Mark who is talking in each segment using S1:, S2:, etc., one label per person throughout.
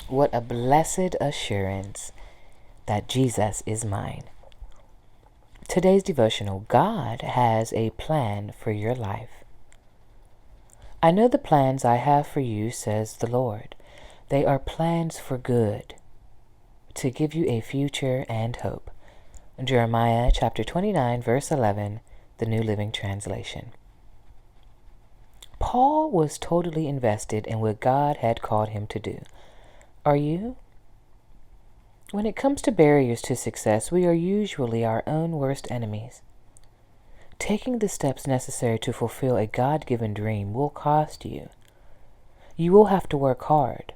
S1: What a blessed assurance that Jesus is mine. Today's devotional: God has a plan for your life. I know the plans I have for you, says the Lord. They are plans for good, to give you a future and hope. Jeremiah chapter 29, verse 11, the New Living Translation. Paul was totally invested in what God had called him to do. Are you? When it comes to barriers to success, we are usually our own worst enemies. Taking the steps necessary to fulfill a God-given dream will cost you. You will have to work hard.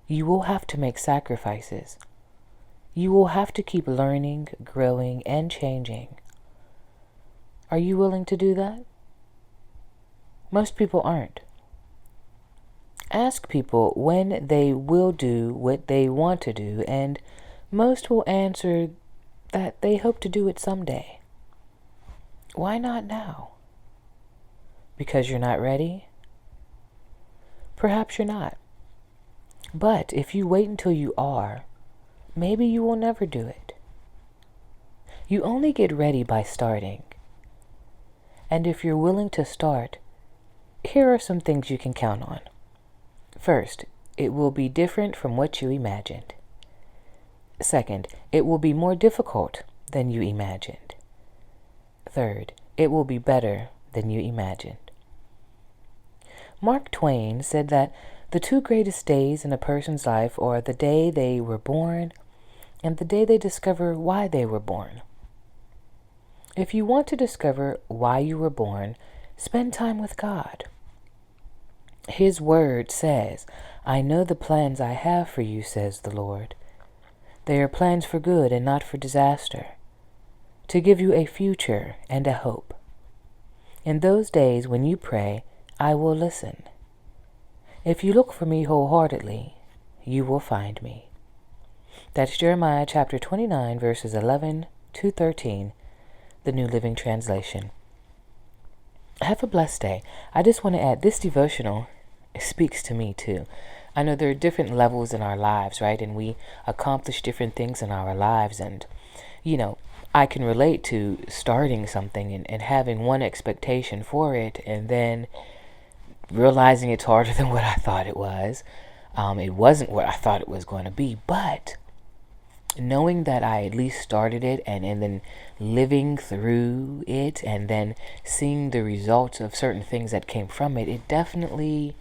S1: You will have to make sacrifices. You will have to keep learning, growing, and changing. Are you willing to do that? Most people aren't. Ask people when they will do what they want to do, and most will answer that they hope to do it someday. Why not now? Because you're not ready? Perhaps you're not. But if you wait until you are, maybe you will never do it. You only get ready by starting. And if you're willing to start, here are some things you can count on. First, it will be different from what you imagined. Second, it will be more difficult than you imagined. Third, it will be better than you imagined. Mark Twain said that the two greatest days in a person's life are the day they were born and the day they discover why they were born. If you want to discover why you were born, spend time with God. His word says, I know the plans I have for you, says the Lord. They are plans for good and not for disaster, to give you a future and a hope. In those days when you pray, I will listen. If you look for me wholeheartedly, you will find me. That's Jeremiah chapter 29, verses 11 to 13, the New Living Translation. Have a blessed day. I just want to add, this devotional speaks to me too. I know there are different levels in our lives, right? And we accomplish different things in our lives. And, I can relate to starting something and having one expectation for it and then realizing it's harder than what I thought it was. It wasn't what I thought it was going to be, but knowing that I at least started it and then living through it and then seeing the results of certain things that came from it, it definitely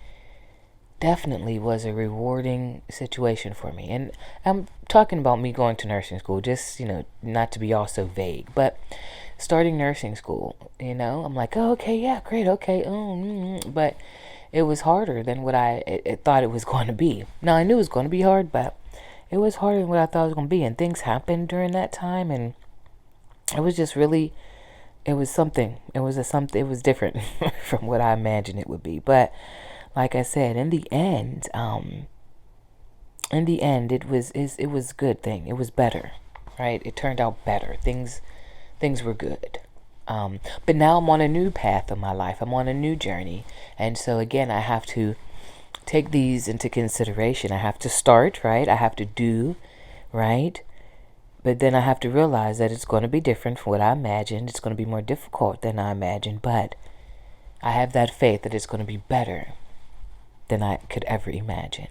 S1: was a rewarding situation for me. And I'm talking about me going to nursing school, just, not to be all so vague, but starting nursing school, I'm like, oh, okay, yeah, great, okay, but it was harder than what I thought it was going to be. Now, I knew it was going to be hard, but it was harder than what I thought it was going to be, and things happened during that time, and it was just really, it was something. It was different from what I imagined it would be, but like I said, in the end, it was a good thing. It was better, right? It turned out better. Things were good. But now I'm on a new path of my life. I'm on a new journey, and so again, I have to take these into consideration. I have to start, right? I have to do, right? But then I have to realize that it's going to be different from what I imagined. It's going to be more difficult than I imagined, but I have that faith that it's going to be better than I could ever imagine.